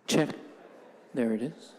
Check. There it is.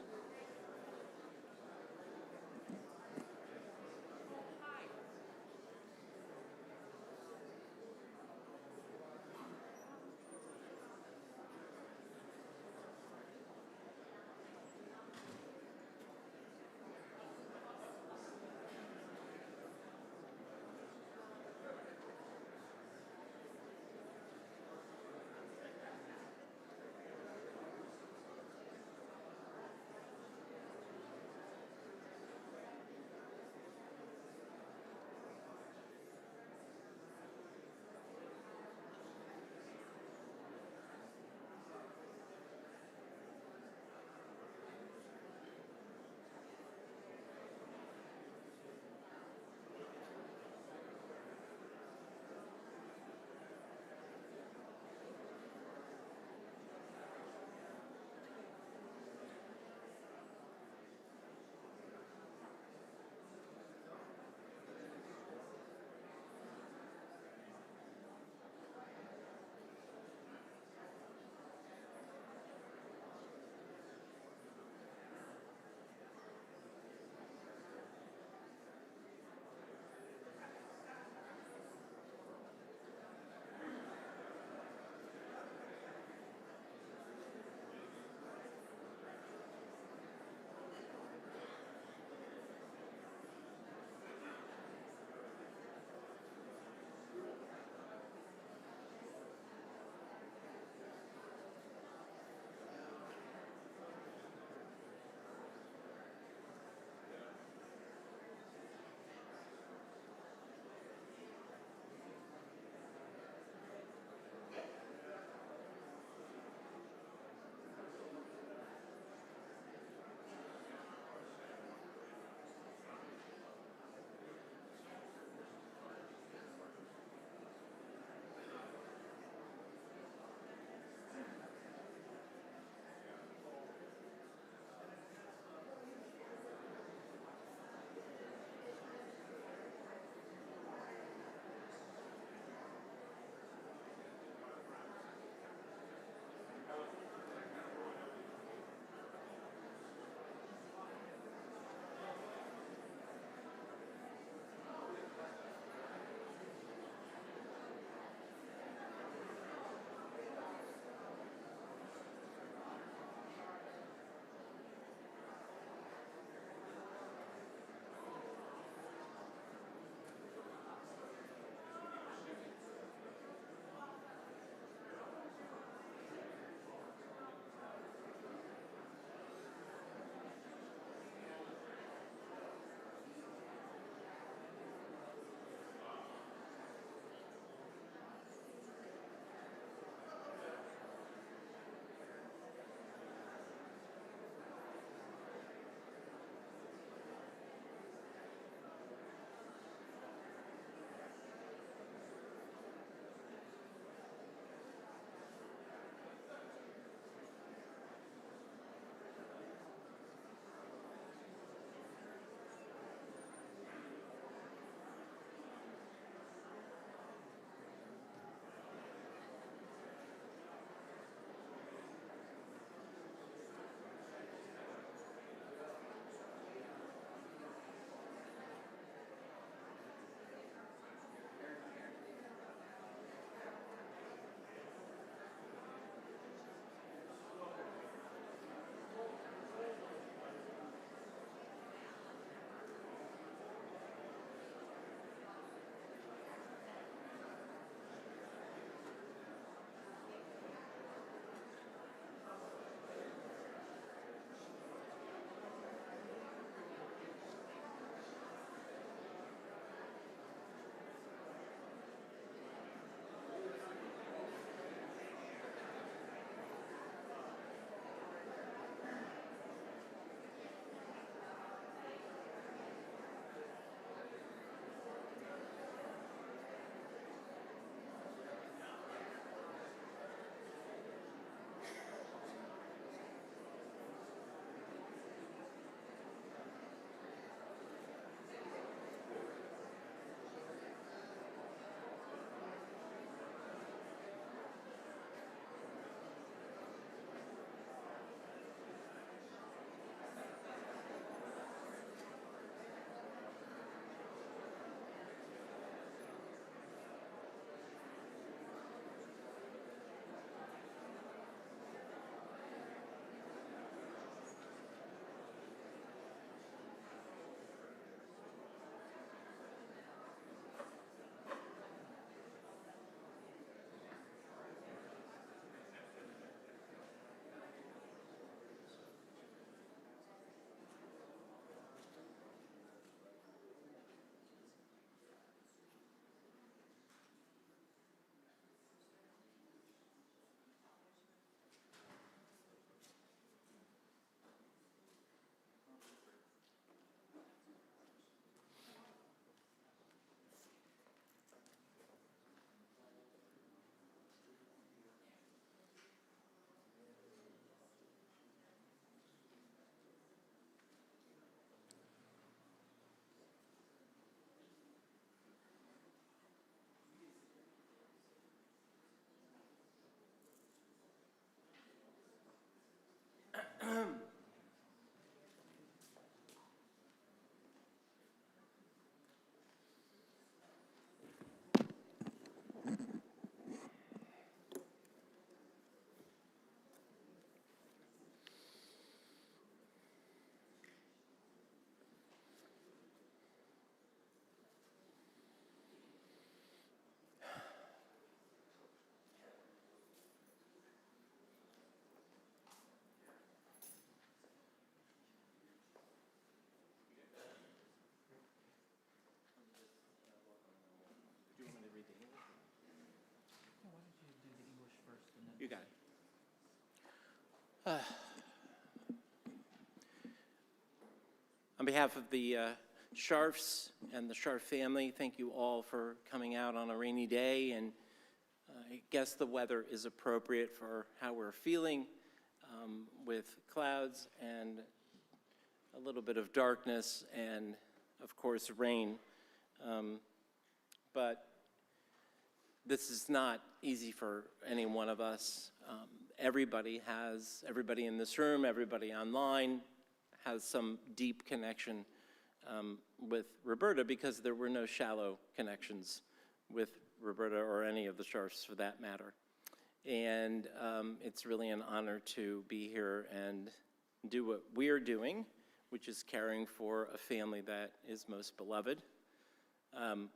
You got it. On behalf of the Scharfs and the Scharf family, thank you all for coming out on a rainy day, and I guess the weather is appropriate for how we're feeling with clouds and a little bit of darkness and, of course, rain. But this is not easy for any one of us. Everybody in this room, everybody online has some deep connection with Roberta, because there were no shallow connections with Roberta or any of the Scharfs for that matter. And it's really an honor to be here and do what we're doing, which is caring for a family that is most beloved.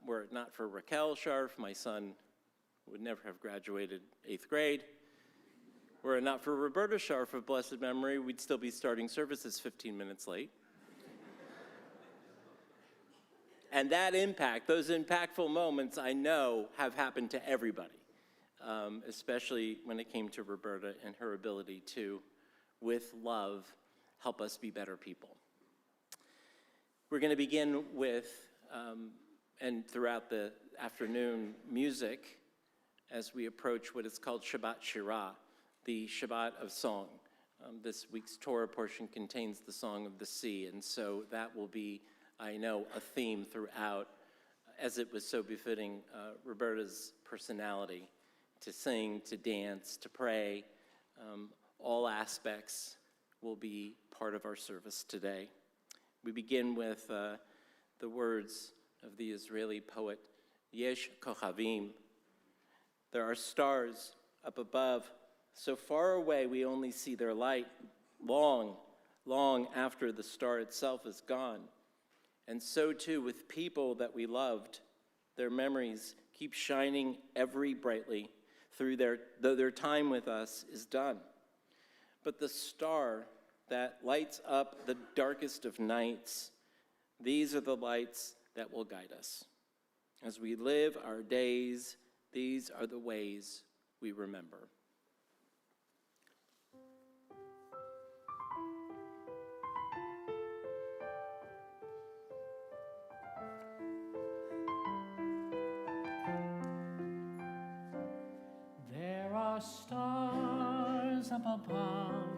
Were it not for Raquel Scharf, my son would never have graduated 8th grade. Were it not for Roberta Scharf of blessed memory, we'd still be starting services 15 minutes late. And that impact, those impactful moments, I know have happened to everybody, especially when it came to Roberta and her ability to, with love, help us be better people. We're going to begin with, and throughout the afternoon, music as we approach what is called Shabbat Shirah, the Shabbat of song. This week's Torah portion contains the Song of the Sea, and so that will be, I know, a theme throughout, as it was so befitting Roberta's personality, to sing, to dance, to pray. All aspects will be part of our service today. We begin with the words of the Israeli poet, Yesh Kochavim. There are stars up above, so far away we only see their light, long, long after the star itself is gone. And so too with people that we loved, their memories keep shining ever brightly though their time with us is done. But the star that lights up the darkest of nights, these are the lights that will guide us. As we live our days, these are the ways we remember. There are stars up above,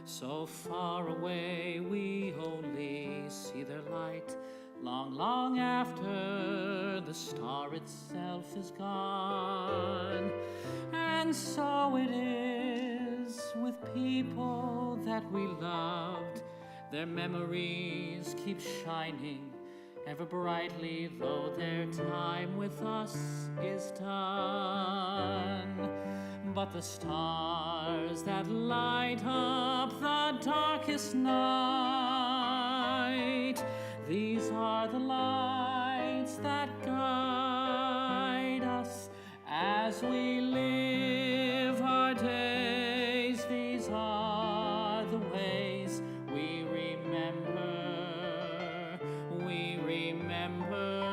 so far away we only see their light, long, long after the star itself is gone. And so it is with people that we loved. Their memories keep shining ever brightly, though their time with us is done. But the stars that light up the darkest night, these are the lights that guide us as we live our days. These are the ways we remember. We remember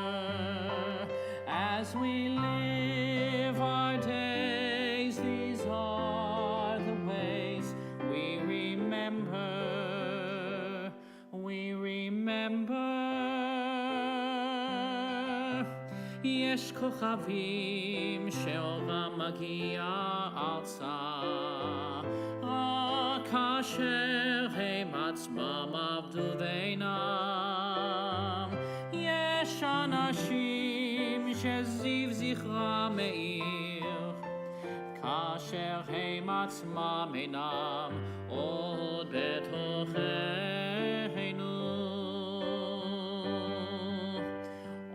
as we live our days. These are the ways we remember. We remember. יש כוכבים שאורם מגיע ארצה, רק כאשר הם עצמם עבדו דינם. יש אנשים שזיו זכרם מאיר, כאשר הם עצמם אינם עוד בתוכנו.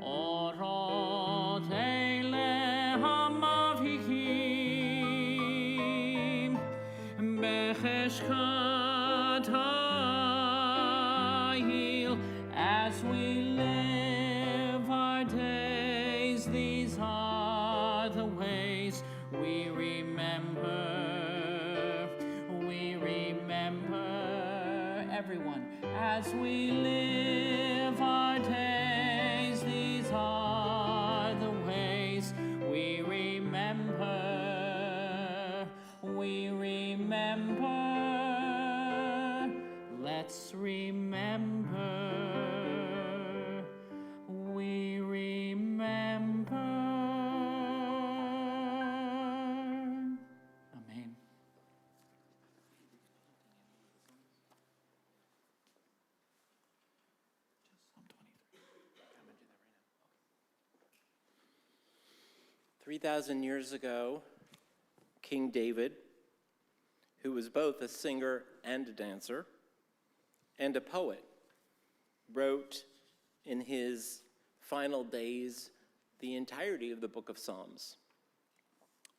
אורות אלה המבהיקים בחשכת העיל. As we live our days, these are the ways we remember. We remember, everyone, as we live our days, these are the ways we remember. We remember, let's remember, we remember. Amen. Psalm 3,000 years ago, King David, who was both a singer and a dancer and a poet, wrote in his final days the entirety of the book of Psalms.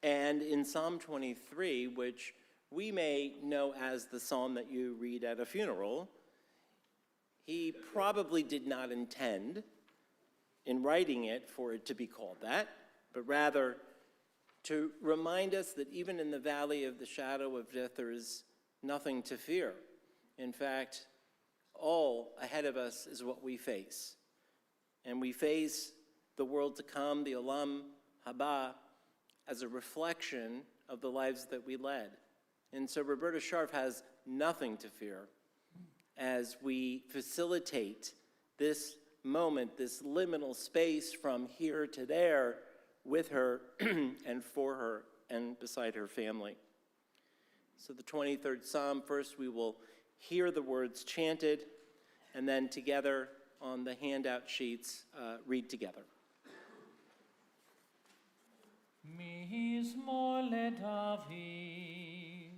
And in Psalm 23, which we may know as the psalm that you read at a funeral, he probably did not intend in writing it for it to be called that, but rather to remind us that even in the valley of the shadow of death, there is nothing to fear. In fact, all ahead of us is what we face. And we face the world to come, the Olam Haba, as a reflection of the lives that we led. And so Roberta Scharf has nothing to fear as we facilitate this moment, this liminal space from here to there with her and for her and beside her family. So the 23rd Psalm, first we will hear the words chanted, and then together on the handout sheets, read together. Mizmor leDavid,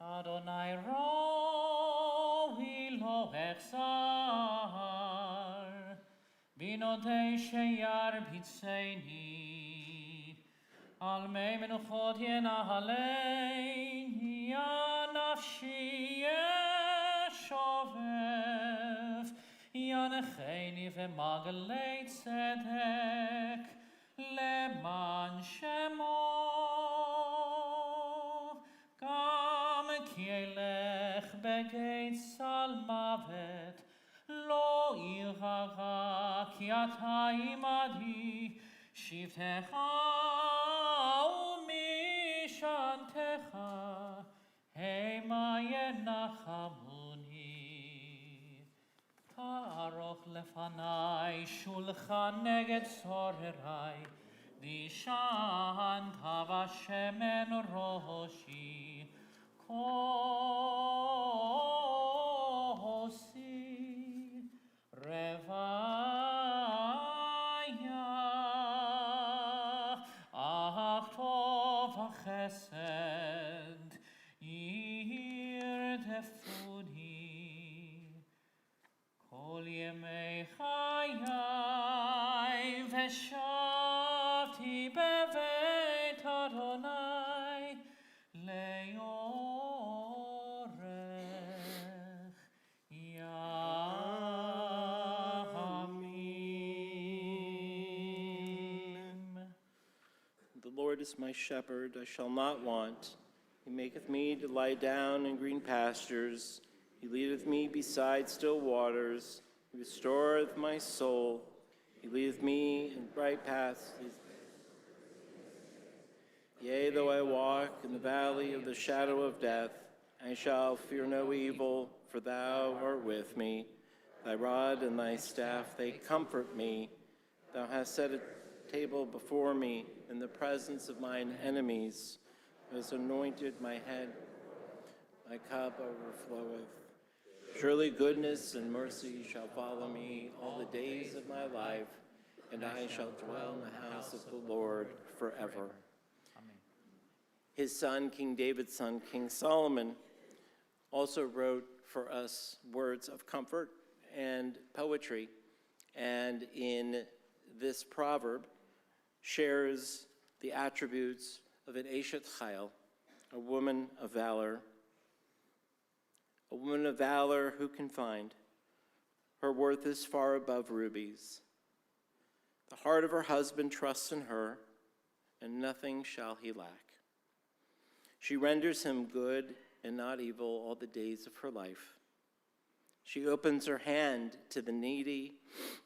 Adonai ro'i lo echzar, binodei sheyar b'tzeini, al mei menuchot yenahalein, ya nafshi yeshovev, yanecheni v'magalei tzedek, leman shemo, gam kielech begeit salmavet, lo irara ki ata imadi, shivtecha umishantecha, hema yenachamuni. Ta'aroch lefanai shulchan neged sorerai, Dishan tava shemen roshi, kosi revaya, ach tov chesed yirdefuni, kol yemei chayai veshavti beveit Adonai leorech yamim. The Lord is my shepherd, I shall not want. He maketh me to lie down in green pastures. He leadeth me beside still waters. He restoreth my soul. He leadeth me in bright paths. Yea, though I walk in the valley of the shadow of death, I shall fear no evil, for thou art with me. Thy rod and thy staff, they comfort me. Thou hast set a table before me in the presence of mine enemies. Thou hast anointed my head. My cup overfloweth. Surely goodness and mercy shall follow me all the days of my life, and I shall dwell in the house of the Lord forever. Amen. His son, King David's son, King Solomon, also wrote for us words of comfort and poetry, and in this proverb shares the attributes of an Eshet Chayil, a woman of valor. A woman of valor who can find. Her worth is far above rubies. The heart of her husband trusts in her, and nothing shall he lack. She renders him good and not evil all the days of her life. She opens her hand to the needy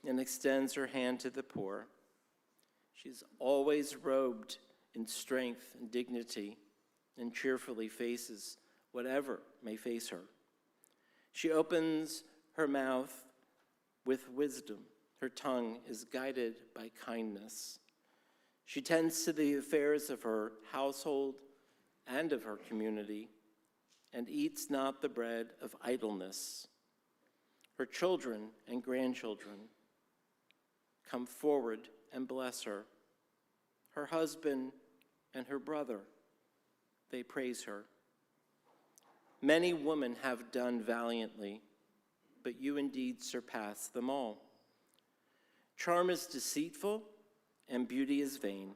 and extends her hand to the poor. She's always robed in strength and dignity. and cheerfully faces whatever may face her. She opens her mouth with wisdom. Her tongue is guided by kindness. She tends to the affairs of her household and of her community, and eats not the bread of idleness. Her children and grandchildren come forward and bless her. Her husband and her brother, they praise her. Many women have done valiantly, but you indeed surpass them all. Charm is deceitful and beauty is vain,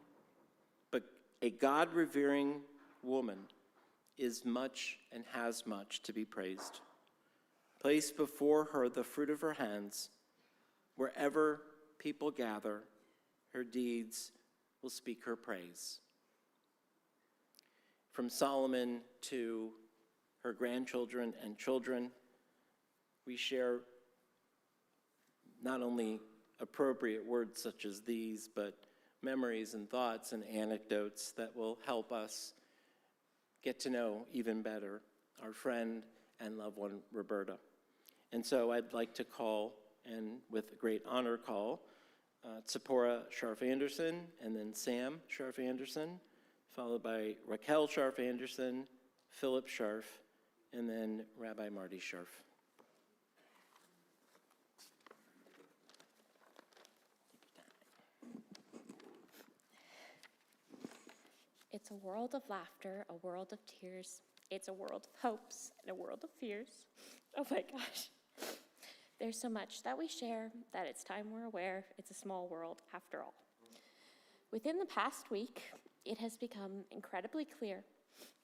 but a God-revering woman is much and has much to be praised. Place before her the fruit of her hands. Wherever people gather, her deeds will speak her praise. From Solomon to her grandchildren and children, we share not only appropriate words such as these, but memories and thoughts and anecdotes that will help us get to know even better our friend and loved one, Roberta. And so I'd like to call, and with great honor call, Tzipporah Scharf Anderson, and then Sam Scharf Anderson, followed by Raquel Scharf Anderson, Philip Scharf, and then Rabbi Marty Scharf. It's a world of laughter, a world of tears. It's a world of hopes and a world of fears. Oh my gosh. There's so much that we share that it's time we're aware it's a small world after all. Within the past week, it has become incredibly clear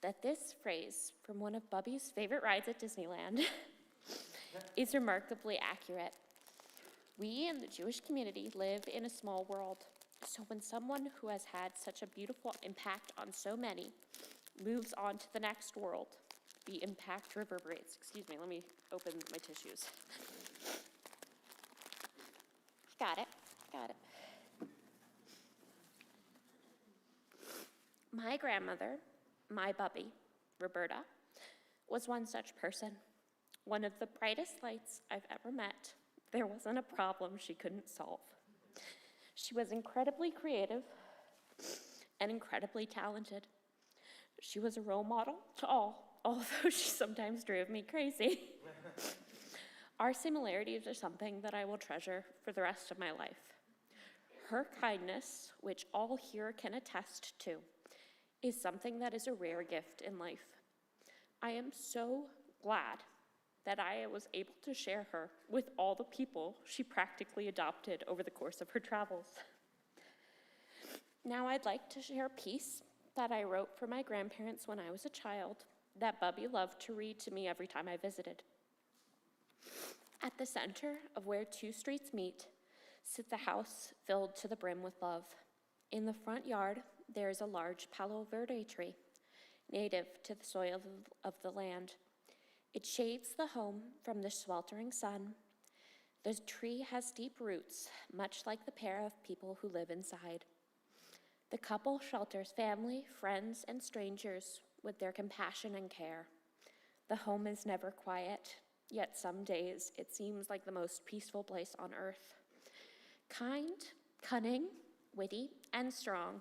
that this phrase from one of Bubby's favorite rides at Disneyland is remarkably accurate. We in the Jewish community live in a small world. So when someone who has had such a beautiful impact on so many moves on to the next world, the impact reverberates. Excuse me, let me open my tissues. Got it. My grandmother, my Bubby, Roberta, was one such person. One of the brightest lights I've ever met. There wasn't a problem she couldn't solve. She was incredibly creative and incredibly talented. She was a role model to all, although she sometimes drove me crazy. Our similarities are something that I will treasure for the rest of my life. Her kindness, which all here can attest to, is something that is a rare gift in life. I am so glad that I was able to share her with all the people she practically adopted over the course of her travels. Now I'd like to share a piece that I wrote for my grandparents when I was a child that Bubby loved to read to me every time I visited. At the center of where two streets meet sits a house filled to the brim with love. In the front yard, there is a large Palo Verde tree, native to the soil of the land. It shades the home from the sweltering sun. The tree has deep roots, much like the pair of people who live inside. The couple shelters family, friends, and strangers with their compassion and care. The home is never quiet, yet some days it seems like the most peaceful place on earth. Kind, cunning, witty, and strong,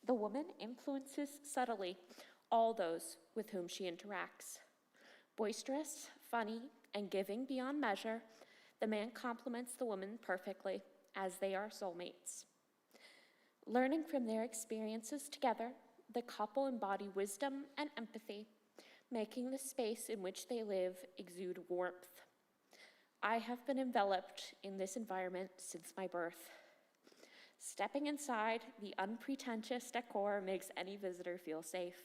the woman influences subtly all those with whom she interacts. Boisterous, funny, and giving beyond measure, the man complements the woman perfectly, as they are soulmates. Learning from their experiences together, the couple embody wisdom and empathy, making the space in which they live exude warmth. I have been enveloped in this environment since my birth. Stepping inside, the unpretentious decor makes any visitor feel safe.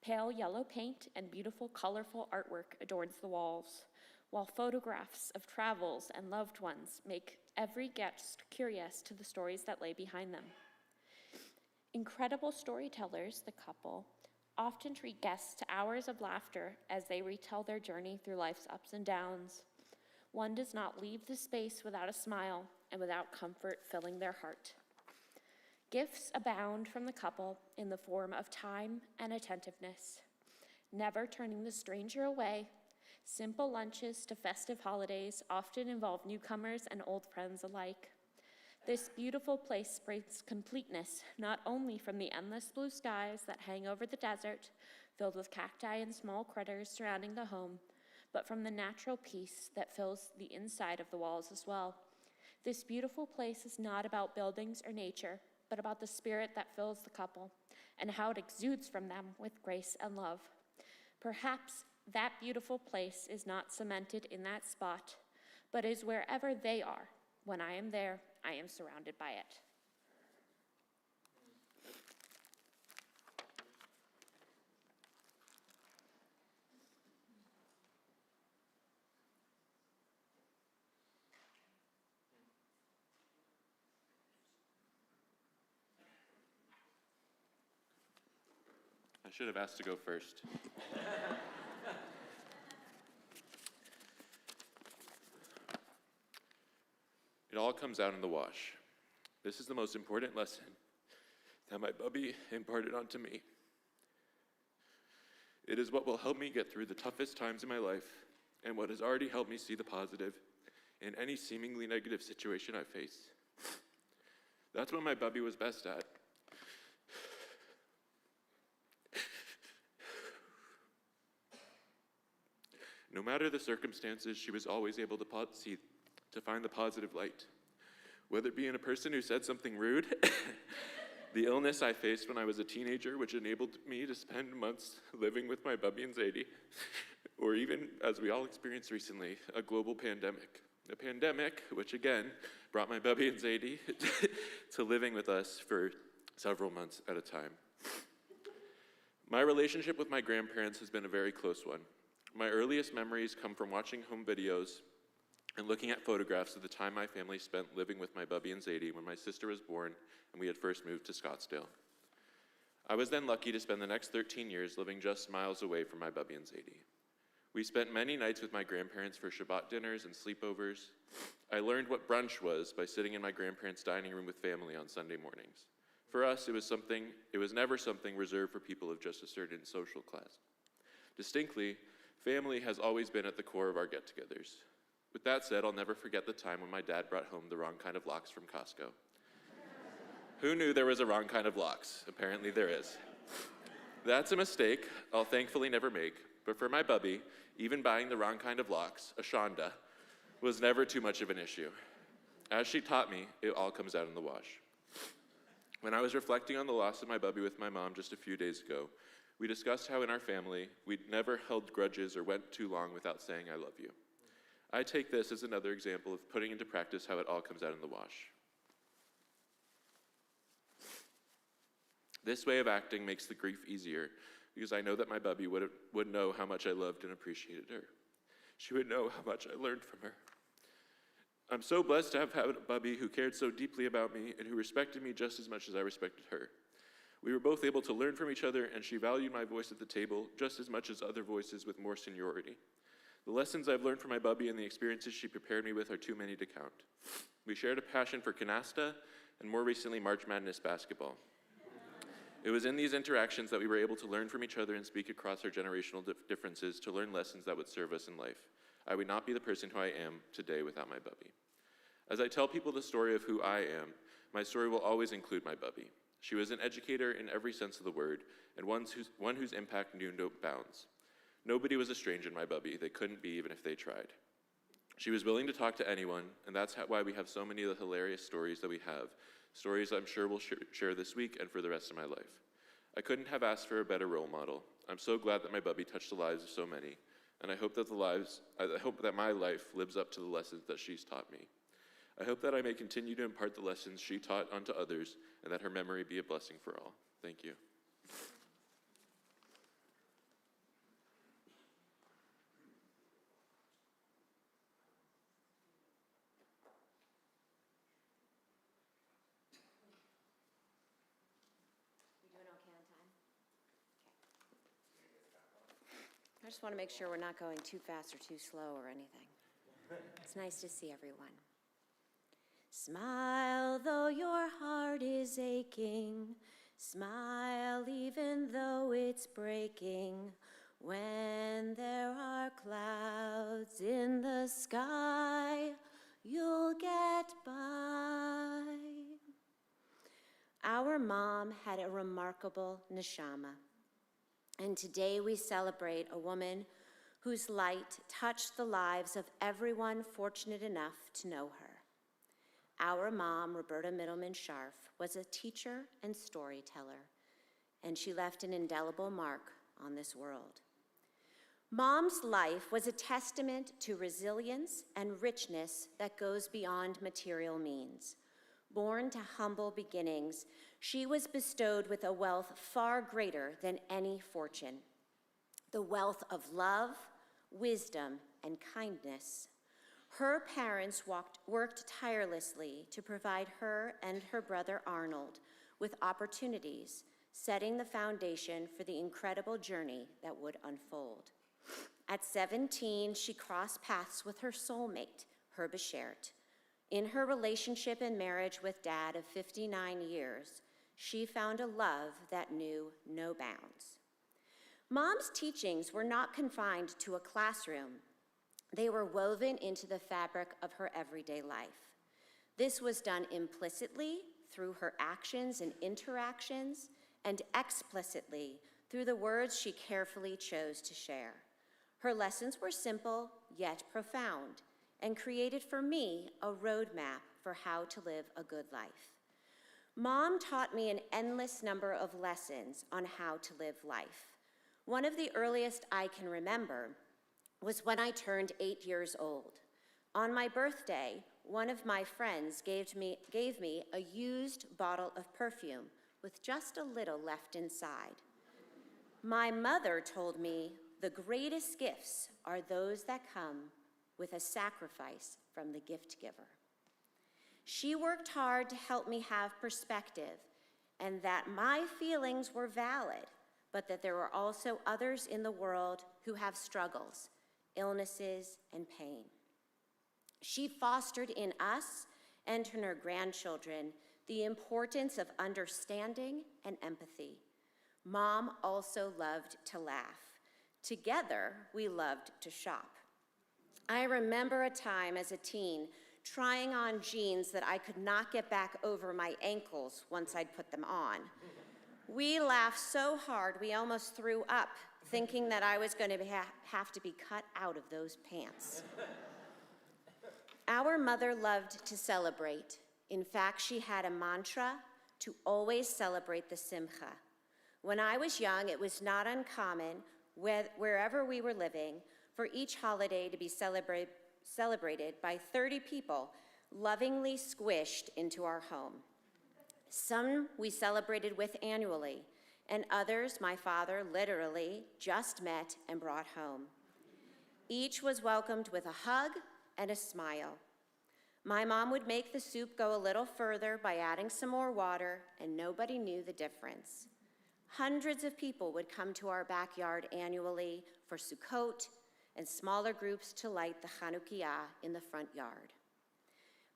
Pale yellow paint and beautiful, colorful artwork adorns the walls, while photographs of travels and loved ones make every guest curious to the stories that lay behind them. Incredible storytellers, the couple, often treat guests to hours of laughter as they retell their journey through life's ups and downs. One does not leave the space without a smile and without comfort filling their heart. Gifts abound from the couple in the form of time and attentiveness, never turning the stranger away. Simple lunches to festive holidays often involve newcomers and old friends alike. This beautiful place brings completeness not only from the endless blue skies that hang over the desert, filled with cacti and small critters surrounding the home, but from the natural peace that fills the inside of the walls as well. This beautiful place is not about buildings or nature, but about the spirit that fills the couple and how it exudes from them with grace and love. Perhaps that beautiful place is not cemented in that spot, but is wherever they are. When I am there, I am surrounded by it. I should have asked to go first. It all comes out in the wash. This is the most important lesson that my bubby imparted onto me. It is what will help me get through the toughest times in my life and what has already helped me see the positive in any seemingly negative situation I face. That's what my bubby was best at. No matter the circumstances, she was always able to find the positive light. Whether it be in a person who said something rude, the illness I faced when I was a teenager, which enabled me to spend months living with my bubby and Zadie, or even, as we all experienced recently, a global pandemic. A pandemic, which again, brought my bubby and Zadie to living with us for several months at a time. My relationship with my grandparents has been a very close one. My earliest memories come from watching home videos and looking at photographs of the time my family spent living with my bubby and Zadie when my sister was born and we had first moved to Scottsdale. I was then lucky to spend the next 13 years living just miles away from my bubby and Zadie. We spent many nights with my grandparents for Shabbat dinners and sleepovers. I learned what brunch was by sitting in my grandparents' dining room with family on Sunday mornings. For us, it was never something reserved for people of just a certain social class. Distinctly, family has always been at the core of our get-togethers. With that said, I'll never forget the time when my dad brought home the wrong kind of lox from Costco. Who knew there was a wrong kind of lox? Apparently there is. That's a mistake I'll thankfully never make, but for my bubby, even buying the wrong kind of lox, a shonda, was never too much of an issue. As she taught me, it all comes out in the wash. When I was reflecting on the loss of my bubby with my mom just a few days ago, we discussed how in our family, we'd never held grudges or went too long without saying I love you. I take this as another example of putting into practice how it all comes out in the wash. This way of acting makes the grief easier because I know that my bubby would know how much I loved and appreciated her. She would know how much I learned from her. I'm so blessed to have had a bubby who cared so deeply about me and who respected me just as much as I respected her. We were both able to learn from each other, and she valued my voice at the table just as much as other voices with more seniority. The lessons I've learned from my bubby and the experiences she prepared me with are too many to count. We shared a passion for canasta and more recently March Madness basketball. It was in these interactions that we were able to learn from each other and speak across our generational differences to learn lessons that would serve us in life. I would not be the person who I am today without my bubby. As I tell people the story of who I am, my story will always include my bubby. She was an educator in every sense of the word, and one whose impact knew no bounds. Nobody was a stranger in my bubby. They couldn't be even if they tried. She was willing to talk to anyone, and that's why we have so many of the hilarious stories that we have, stories I'm sure we'll share this week and for the rest of my life. I couldn't have asked for a better role model. I'm so glad that my bubby touched the lives of so many, and I hope that my life lives up to the lessons that she's taught me. I hope that I may continue to impart the lessons she taught onto others, and that her memory be a blessing for all. Thank you. I just want to make sure we're not going too fast or too slow or anything. It's nice to see everyone. Smile though your heart is aching. Smile even though it's breaking. When there are clouds in the sky, you'll get by. Our mom had a remarkable neshama, and today we celebrate a woman whose light touched the lives of everyone fortunate enough to know her. Our mom, Roberta Middleman Scharf, was a teacher and storyteller, and she left an indelible mark on this world. Mom's life was a testament to resilience and richness that goes beyond material means. Born to humble beginnings, she was bestowed with a wealth far greater than any fortune, the wealth of love, wisdom, and kindness. Her parents worked tirelessly to provide her and her brother Arnold with opportunities, setting the foundation for the incredible journey that would unfold. At 17, she crossed paths with her soulmate, her Beshert. In her relationship and marriage with Dad of 59 years, she found a love that knew no bounds. Mom's teachings were not confined to a classroom. They were woven into the fabric of her everyday life. This was done implicitly through her actions and interactions, and explicitly through the words she carefully chose to share. Her lessons were simple yet profound, and created for me a roadmap for how to live a good life. Mom taught me an endless number of lessons on how to live life. One of the earliest I can remember was when I turned 8 years old. On my birthday, one of my friends gave me a used bottle of perfume with just a little left inside. My mother told me the greatest gifts are those that come with a sacrifice from the gift giver. She worked hard to help me have perspective, and that my feelings were valid, but that there were also others in the world who have struggles, illnesses, and pain. She fostered in us and in her grandchildren the importance of understanding and empathy. Mom also loved to laugh. Together, we loved to shop. I remember a time as a teen trying on jeans that I could not get back over my ankles once I'd put them on. We laughed so hard we almost threw up, thinking that I was going to have to be cut out of those pants. Our mother loved to celebrate. In fact, she had a mantra to always celebrate the simcha. When I was young, it was not uncommon, wherever we were living, for each holiday to be celebrated by 30 people lovingly squished into our home. Some we celebrated with annually, and others my father literally just met and brought home. Each was welcomed with a hug and a smile. My mom would make the soup go a little further by adding some more water, and nobody knew the difference. Hundreds of people would come to our backyard annually for Sukkot, and smaller groups to light the Chanukiah in the front yard.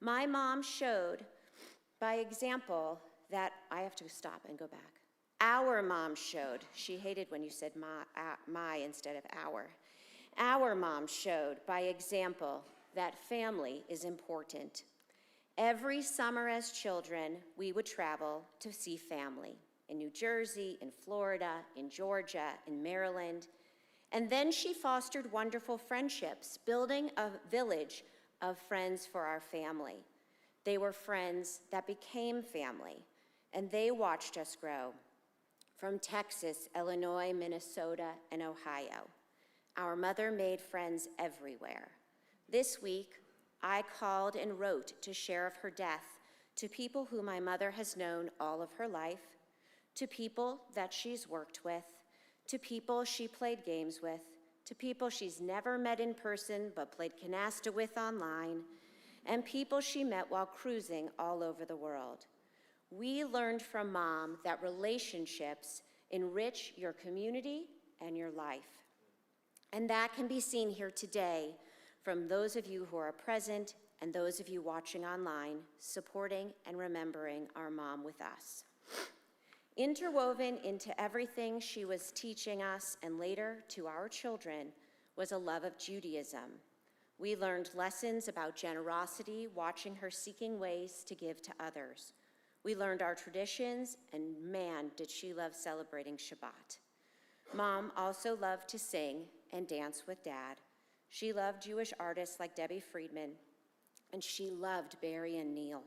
My mom showed by example that, I have to stop and go back. Our mom showed, she hated when you said my instead of our. Our mom showed by example that family is important. Every summer as children, we would travel to see family in New Jersey, in Florida, in Georgia, in Maryland. And then she fostered wonderful friendships, building a village of friends for our family. They were friends that became family, and they watched us grow. From Texas, Illinois, Minnesota, and Ohio. Our mother made friends everywhere. This week, I called and wrote to share of her death to people who my mother has known all of her life, to people that she's worked with, to people she played games with, to people she's never met in person but played canasta with online, and people she met while cruising all over the world. We learned from Mom that relationships enrich your community and your life. And that can be seen here today from those of you who are present and those of you watching online, supporting and remembering our mom with us. Interwoven into everything she was teaching us and later to our children was a love of Judaism. We learned lessons about generosity, watching her seeking ways to give to others. We learned our traditions, and man, did she love celebrating Shabbat. Mom also loved to sing and dance with Dad. She loved Jewish artists like Debbie Friedman, and she loved Barry and Neil.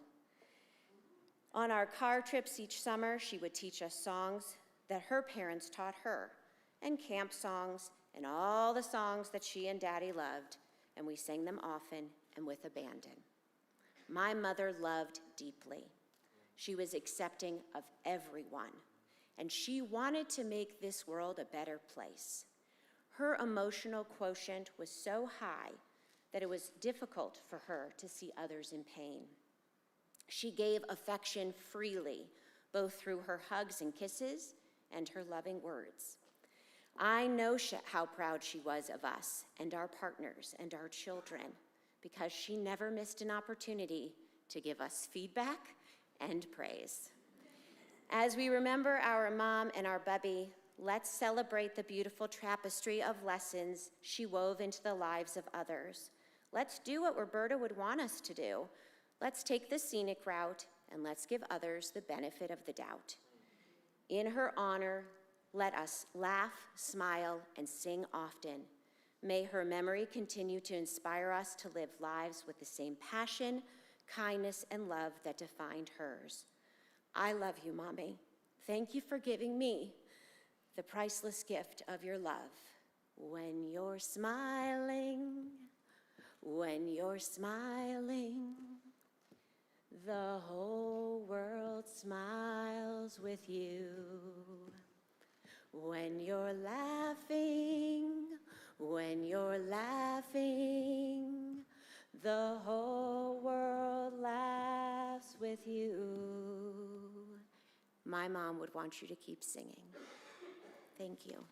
On our car trips each summer, she would teach us songs that her parents taught her, and camp songs, and all the songs that she and Daddy loved, and we sang them often and with abandon. My mother loved deeply. She was accepting of everyone, and she wanted to make this world a better place. Her emotional quotient was so high that it was difficult for her to see others in pain. She gave affection freely, both through her hugs and kisses and her loving words. I know how proud she was of us and our partners and our children, because she never missed an opportunity to give us feedback and praise. As we remember our mom and our bubby, let's celebrate the beautiful tapestry of lessons she wove into the lives of others. Let's do what Roberta would want us to do. Let's take the scenic route, and let's give others the benefit of the doubt. In her honor, let us laugh, smile, and sing often. May her memory continue to inspire us to live lives with the same passion, kindness, and love that defined hers. I love you, Mommy. Thank you for giving me the priceless gift of your love. When you're smiling, the whole world smiles with you. When you're laughing, the whole world laughs with you. My mom would want you to keep singing. Thank you.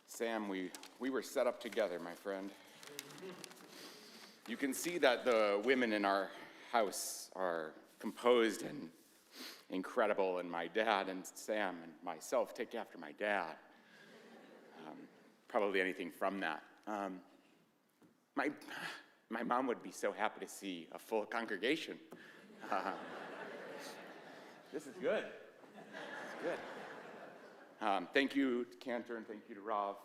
Sam, we were set up together, my friend. You can see that the women in our house are composed and incredible, and my dad and Sam and myself take after my dad. Probably anything from that. My mom would be so happy to see a full congregation. This is good. It's good. Thank you to Cantor, and thank you to Rob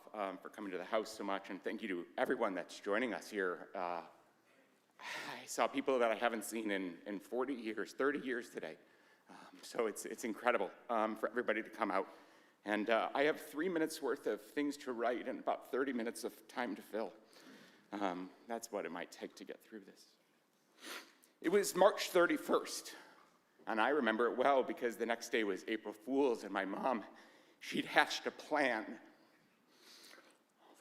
for coming to the house so much, and thank you to everyone that's joining us here. I saw people that I haven't seen in 40 years, 30 years today. So it's incredible for everybody to come out. And I have 3 minutes worth of things to write and about 30 minutes of time to fill. That's what it might take to get through this. It was March 31st, and I remember it well because the next day was April Fool's, and my mom, she'd hatched a plan.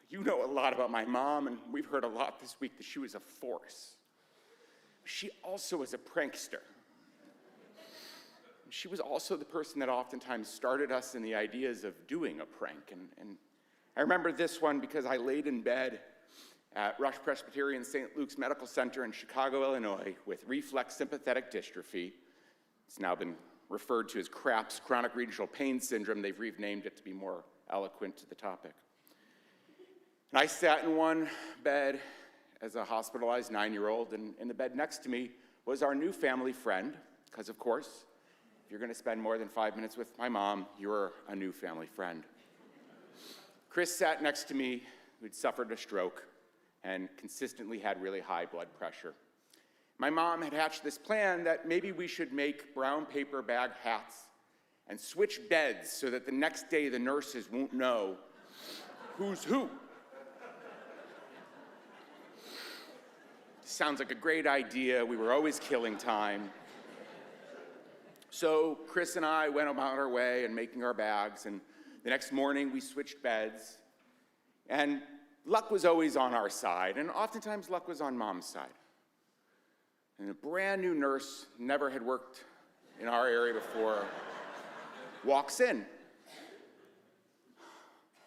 You know a lot about my mom, and we've heard a lot this week that she was a force. She also was a prankster. She was also the person that oftentimes started us in the ideas of doing a prank. And I remember this one because I laid in bed at Rush Presbyterian St. Luke's Medical Center in Chicago, Illinois, with reflex sympathetic dystrophy. It's now been referred to as CRAPS, chronic regional pain syndrome. They've renamed it to be more eloquent to the topic. And I sat in one bed as a hospitalized 9-year-old, and in the bed next to me was our new family friend, because of course, if you're gonna spend more than 5 minutes with my mom, you're a new family friend. Chris sat next to me, who'd suffered a stroke and consistently had really high blood pressure. My mom had hatched this plan that maybe we should make brown paper bag hats and switch beds so that the next day the nurses won't know who's who. Sounds like a great idea. We were always killing time. So Chris and I went about our way and making our bags, and The next morning, we switched beds, and luck was always on our side, and oftentimes luck was on Mom's side. And a brand new nurse, never had worked in our area before, walks in.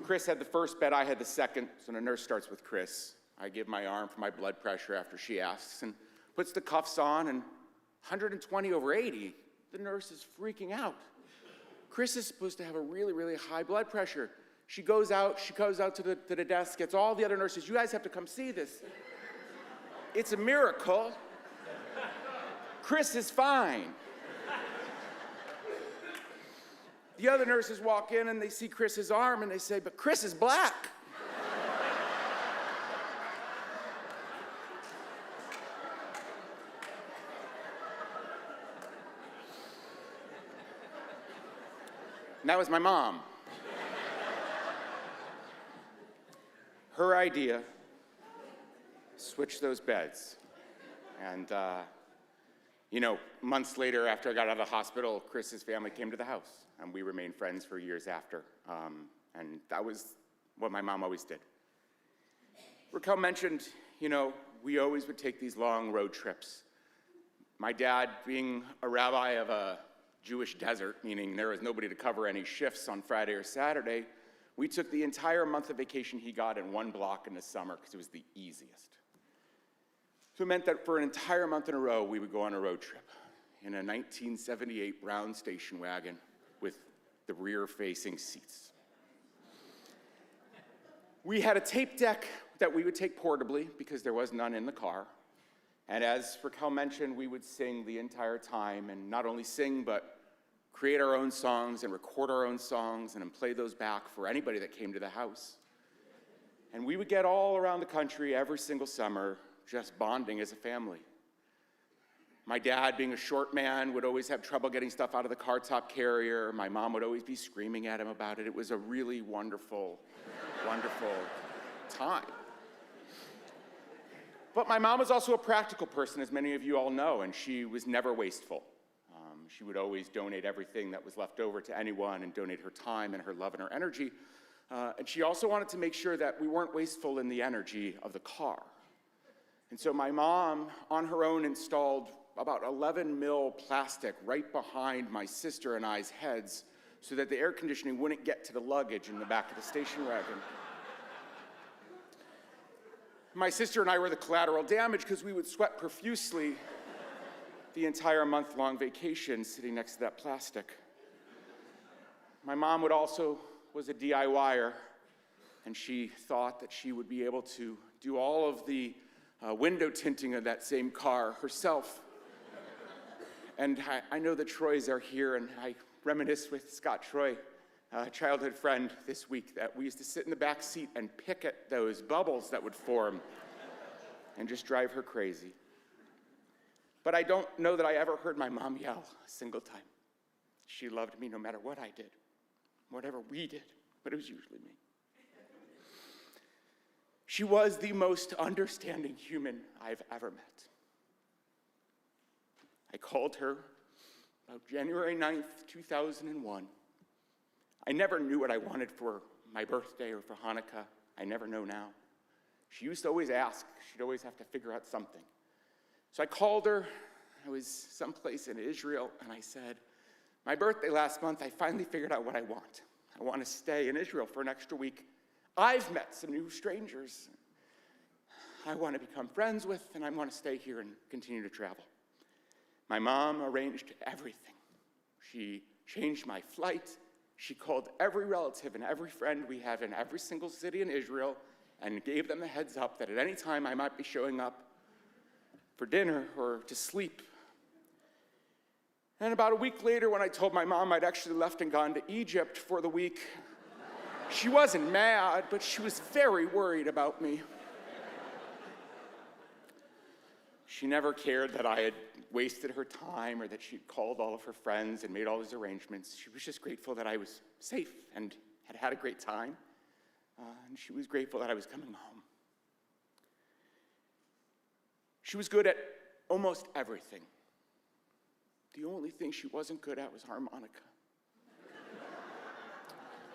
Chris had the first bed, I had the second, so the nurse starts with Chris. I give my arm for my blood pressure after she asks, and puts the cuffs on, and 120 over 80, the nurse is freaking out. Chris is supposed to have a really, really high blood pressure. She goes out to the desk, gets all the other nurses, you guys have to come see this. It's a miracle. Chris is fine. The other nurses walk in and they see Chris's arm and they say, but Chris is black. And that was my mom. Her idea, switch those beds. And, months later, after I got out of the hospital, Chris's family came to the house, and we remained friends for years after. And that was what my mom always did. Raquel mentioned, we always would take these long road trips. My dad, being a rabbi of a Jewish desert, meaning there was nobody to cover any shifts on Friday or Saturday, we took the entire month of vacation he got in one block in the summer because it was the easiest. So it meant that for an entire month in a row, we would go on a road trip in a 1978 brown station wagon with the rear-facing seats. We had a tape deck that we would take portably because there was none in the car. And as Raquel mentioned, we would sing the entire time, and not only sing, but create our own songs and record our own songs and then play those back for anybody that came to the house. And we would get all around the country every single summer just bonding as a family. My dad, being a short man, would always have trouble getting stuff out of the car top carrier. My mom would always be screaming at him about it. It was a really wonderful, wonderful time. But my mom was also a practical person, as many of you all know, and she was never wasteful. She would always donate everything that was left over to anyone and donate her time and her love and her energy. And she also wanted to make sure that we weren't wasteful in the energy of the car. And so my mom, on her own, installed about 11 mil plastic right behind my sister and I's heads so that the air conditioning wouldn't get to the luggage in the back of the station wagon. My sister and I were the collateral damage because we would sweat profusely the entire month-long vacation sitting next to that plastic. My mom was a DIYer, and she thought that she would be able to do all of the window tinting of that same car herself. And I know the Troys are here, and I reminisce with Scott Troy, a childhood friend, this week, that we used to sit in the back seat and pick at those bubbles that would form and just drive her crazy. But I don't know that I ever heard my mom yell a single time. She loved me no matter what I did, whatever we did, but it was usually me. She was the most understanding human I've ever met. I called her about January 9th, 2001. I never knew what I wanted for my birthday or for Hanukkah. I never know now. She used to always ask. She'd always have to figure out something. So I called her. I was someplace in Israel, and I said, my birthday last month, I finally figured out what I want. I want to stay in Israel for an extra week. I've met some new strangers I want to become friends with, and I want to stay here and continue to travel. My mom arranged everything. She changed my flight. She called every relative and every friend we have in every single city in Israel and gave them a heads up that at any time I might be showing up for dinner or to sleep. And about a week later, when I told my mom I'd actually left and gone to Egypt for the week, she wasn't mad, but she was very worried about me. She never cared that I had wasted her time or that she'd called all of her friends and made all these arrangements. She was just grateful that I was safe and had had a great time. And she was grateful that I was coming home. She was good at almost everything. The only thing she wasn't good at was harmonica.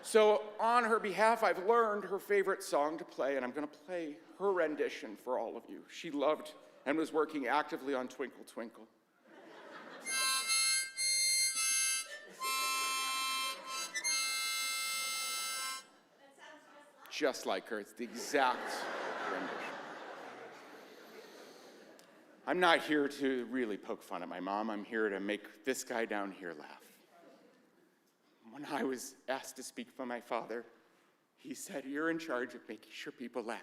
So on her behalf, I've learned her favorite song to play, and I'm going to play her rendition for all of you. She loved and was working actively on Twinkle Twinkle. Just like her. It's the exact rendition. I'm not here to really poke fun at my mom. I'm here to make this guy down here laugh. When I was asked to speak for my father, he said, "You're in charge of making sure people laugh."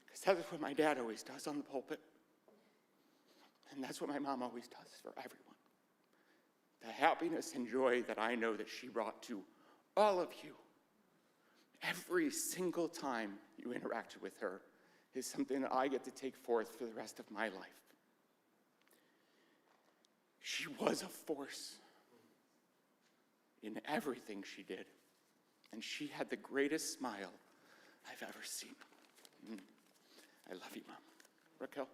Because that's what my dad always does on the pulpit. And that's what my mom always does for everyone. The happiness and joy that I know that she brought to all of you every single time you interacted with her is something that I get to take forth for the rest of my life. She was a force in everything she did, and she had the greatest smile I've ever seen. I love you, Mom. Raquel?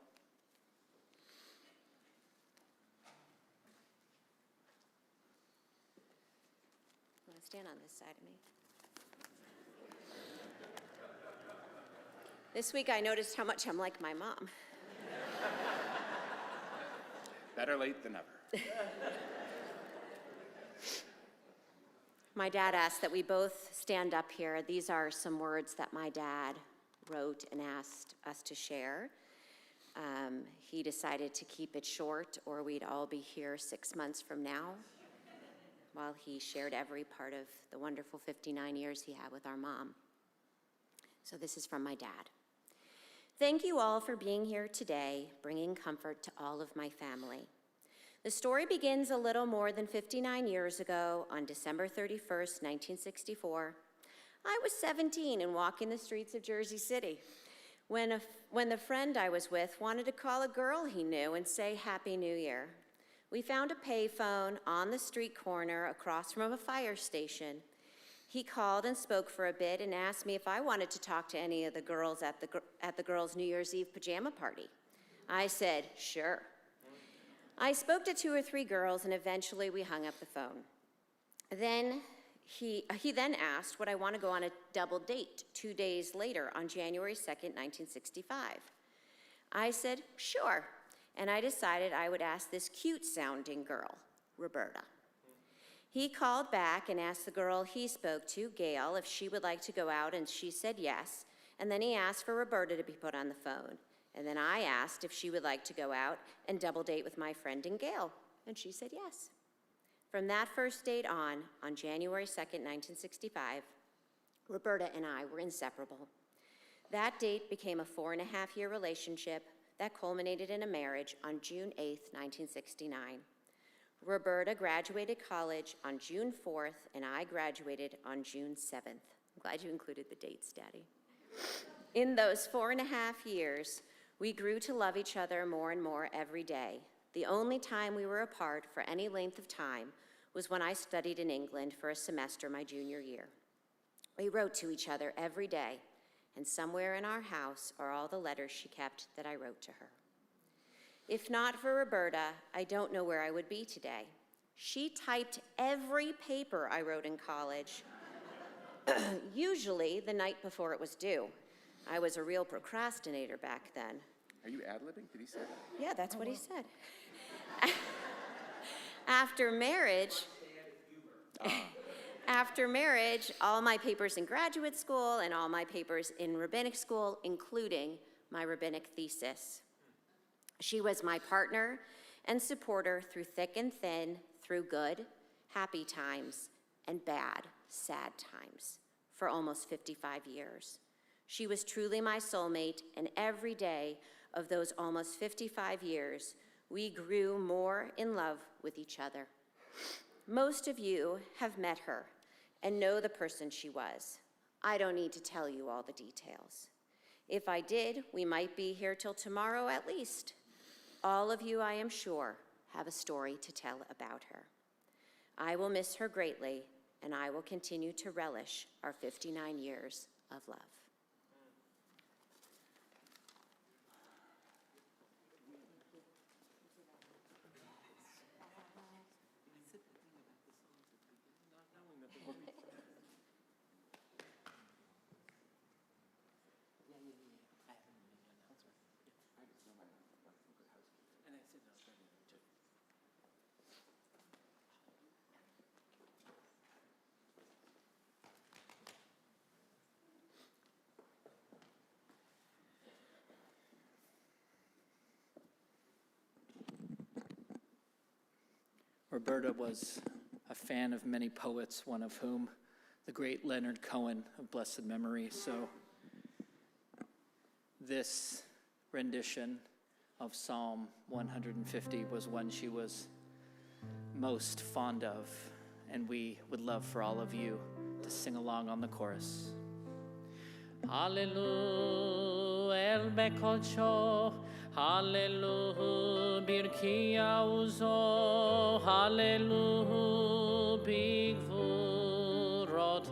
You want to stand on this side of me? This week I noticed how much I'm like my mom. Better late than never. My dad asked that we both stand up here. These are some words that my dad wrote and asked us to share. He decided to keep it short, or we'd all be here 6 months from now, while he shared every part of the wonderful 59 years he had with our mom. So this is from my dad. Thank you all for being here today, bringing comfort to all of my family. The story begins a little more than 59 years ago on December 31st, 1964. I was 17 and walking the streets of Jersey City when the friend I was with wanted to call a girl he knew and say Happy New Year. We found a payphone on the street corner across from a fire station. He called and spoke for a bit and asked me if I wanted to talk to any of the girls at the girls' New Year's Eve pajama party. I said, sure. I spoke to 2 or 3 girls, and eventually we hung up the phone. Then he then asked would I want to go on a double date 2 days later on January 2nd, 1965. I said, sure, and I decided I would ask this cute-sounding girl, Roberta. He called back and asked the girl he spoke to, Gail, if she would like to go out, and she said yes, and then he asked for Roberta to be put on the phone. And then I asked if she would like to go out and double date with my friend and Gail, and she said yes. From that first date on January 2nd, 1965, Roberta and I were inseparable. That date became a 4.5-year relationship that culminated in a marriage on June 8th, 1969. Roberta graduated college on June 4th, and I graduated on June 7th. I'm glad you included the dates, Daddy. In those 4.5 years, we grew to love each other more and more every day. The only time we were apart for any length of time was when I studied in England for a semester my junior year. We wrote to each other every day, and somewhere in our house are all the letters she kept that I wrote to her. If not for Roberta, I don't know where I would be today. She typed every paper I wrote in college, usually the night before it was due. I was a real procrastinator back then. Are you ad-libbing? Did he say that? Yeah, that's what he said. After marriage, all my papers in graduate school and all my papers in rabbinic school, including my rabbinic thesis. She was my partner and supporter through thick and thin, through good, happy times, and bad, sad times, for almost 55 years. She was truly my soulmate, and every day of those almost 55 years, we grew more in love with each other. Most of you have met her and know the person she was. I don't need to tell you all the details. If I did, we might be here till tomorrow at least. All of you, I am sure, have a story to tell about her. I will miss her greatly, and I will continue to relish our 59 years of love. Roberta was a fan of many poets, one of whom the great Leonard Cohen of blessed memory. So this rendition of Psalm 150 was one she was most fond of, and we would love for all of you to sing along on the chorus. Hallelujah, el bekocho, hallelujah, birkia uzo, hallelujah, bigvurotav,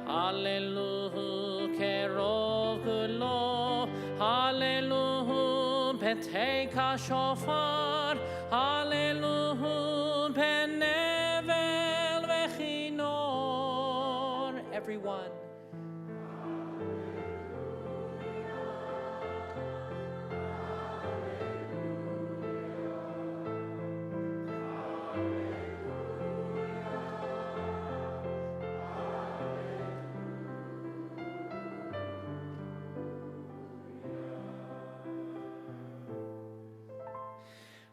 hallelujah, kerov gulo, hallelujah, peteka shofar, hallelujah, penevel vechinor. Everyone.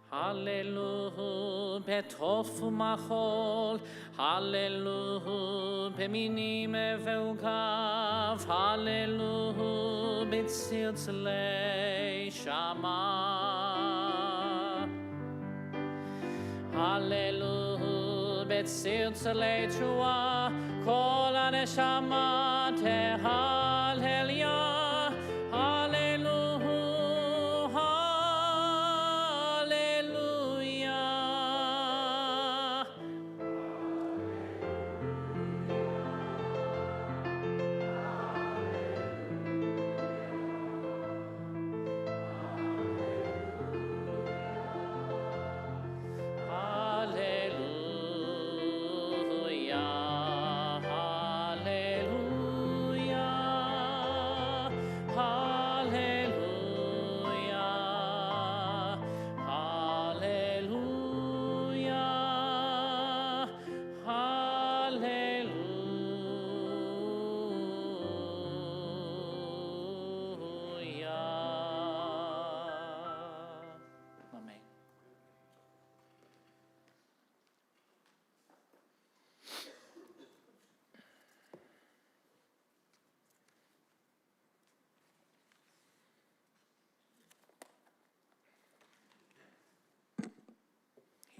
Hallelujah, betof machol, hallelujah, beminim eveugav, hallelujah, betzilzlei shama. Hallelujah, betzilzlei tua, kol haneshama tehallelia.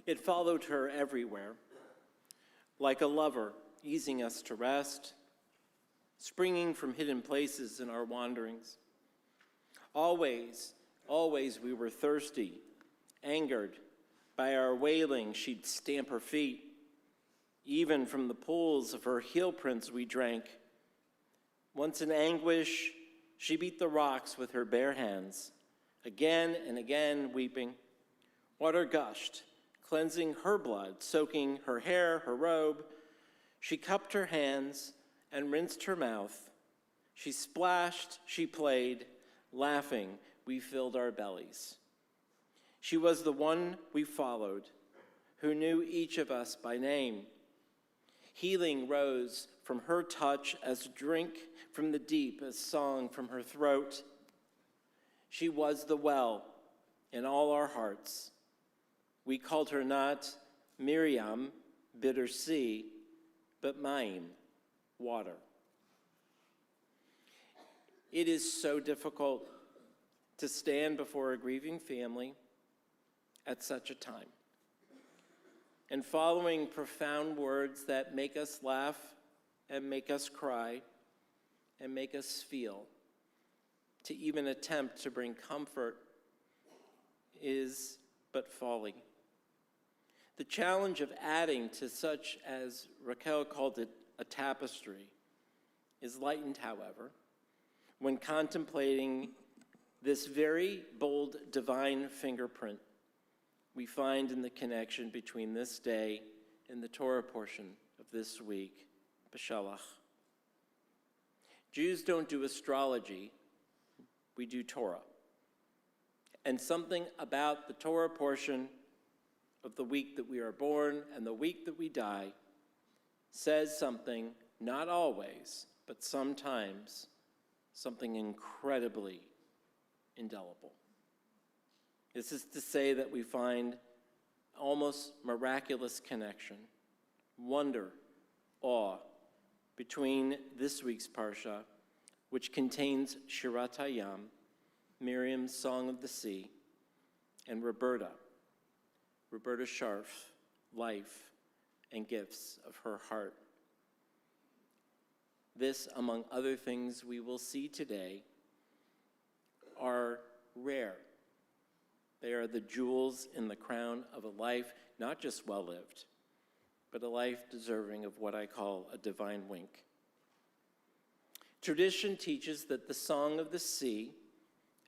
It followed her everywhere, like a lover easing us to rest, springing from hidden places in our wanderings. Always, always we were thirsty, angered. By our wailing, she'd stamp her feet. Even from the pools of her heel prints we drank. Once in anguish, she beat the rocks with her bare hands, again and again weeping. Water gushed, cleansing her blood, soaking her hair, her robe. She cupped her hands and rinsed her mouth. She splashed, she played, laughing, we filled our bellies. She was the one we followed, who knew each of us by name. Healing rose from her touch as drink from the deep, as song from her throat. She was the well in all our hearts. We called her not Miriam, bitter sea, but Maim, water. It is so difficult to stand before a grieving family at such a time. And following profound words that make us laugh and make us cry and make us feel, to even attempt to bring comfort is but folly. The challenge of adding to such, as Raquel called it, a tapestry, is lightened, however, when contemplating this very bold divine fingerprint we find in the connection between this day and the Torah portion of this week, B'Shalach. Jews don't do astrology, we do Torah. And something about the Torah portion of the week that we are born and the week that we die says something, not always, but sometimes, something incredibly indelible. This is to say that we find almost miraculous connection, wonder, awe between this week's Parsha, which contains Shirat Hayam, Miriam's Song of the Sea, and Roberta Scharf, life and gifts of her heart. This, among other things we will see today, are rare. They are the jewels in the crown of a life not just well-lived, but a life deserving of what I call a divine wink. Tradition teaches that the Song of the Sea,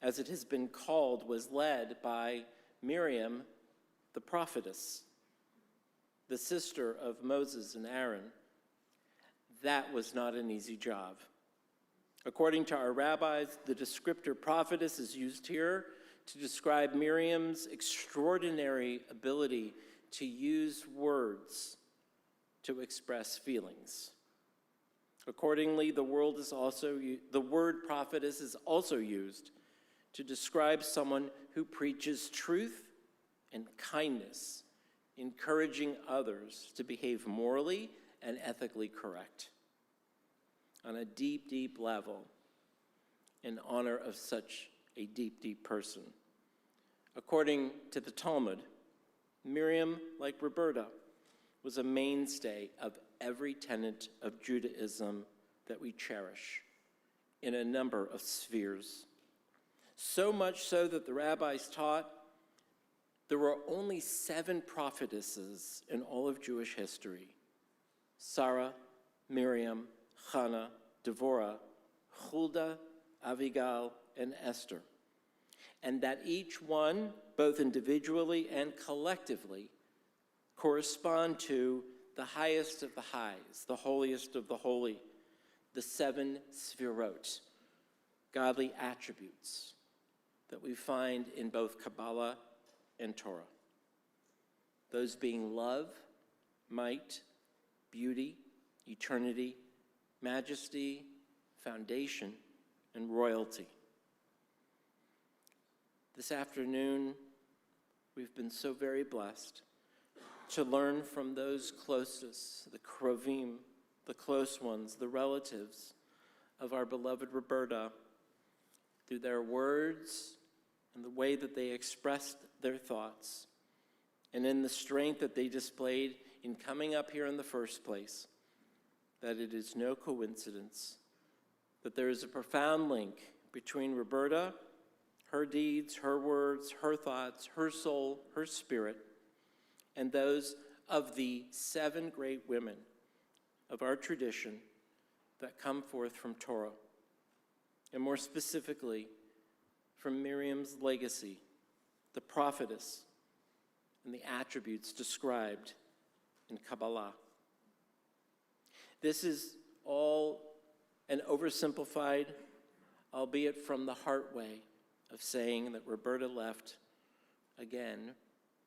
as it has been called, was led by Miriam, the prophetess, the sister of Moses and Aaron. That was not an easy job. According to our rabbis, the descriptor prophetess is used here to describe Miriam's extraordinary ability to use words to express feelings. Accordingly, the word prophetess is also used to describe someone who preaches truth and kindness, encouraging others to behave morally and ethically correct on a deep, deep level in honor of such a deep, deep person. According to the Talmud, Miriam, like Roberta, was a mainstay of every tenet of Judaism that we cherish in a number of spheres. So much so that the rabbis taught there were only 7 prophetesses in all of Jewish history: Sarah, Miriam, Hannah, Devorah, Huldah, Avigail, and Esther. And that each one, both individually and collectively, correspond to the highest of the highs, the holiest of the holy, the 7 sefirot, godly attributes that we find in both Kabbalah and Torah. Those being love, might, beauty, eternity, majesty, foundation, and royalty. This afternoon, we've been so very blessed to learn from those closest, the Krovim, the close ones, the relatives of our beloved Roberta, through their words and the way that they expressed their thoughts, and in the strength that they displayed in coming up here in the first place, that it is no coincidence that there is a profound link between Roberta, her deeds, her words, her thoughts, her soul, her spirit, and those of the 7 great women of our tradition that come forth from Torah, and more specifically, from Miriam's legacy, the prophetess, and the attributes described in Kabbalah. This is all an oversimplified, albeit from the heart way, of saying that Roberta left, again,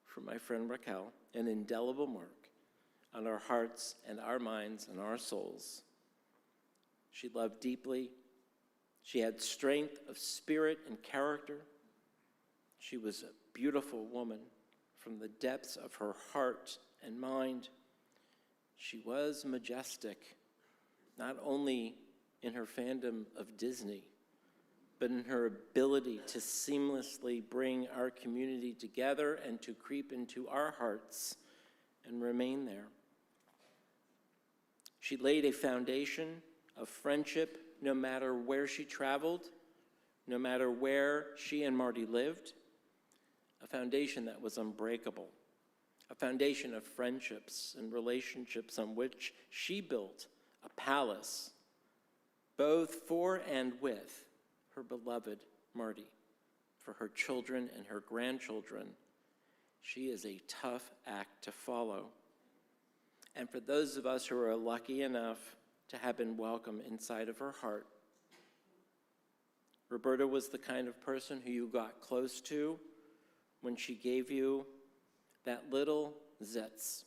from my friend Raquel, an indelible mark on our hearts and our minds and our souls. She loved deeply. She had strength of spirit and character. She was a beautiful woman from the depths of her heart and mind. She was majestic, not only in her fandom of Disney, but in her ability to seamlessly bring our community together and to creep into our hearts and remain there. She laid a foundation of friendship no matter where she traveled, no matter where she and Marty lived, a foundation that was unbreakable, a foundation of friendships and relationships on which she built a palace, both for and with her beloved Marty, for her children and her grandchildren. She is a tough act to follow. And for those of us who are lucky enough to have been welcome inside of her heart, Roberta was the kind of person who you got close to when she gave you that little zitz.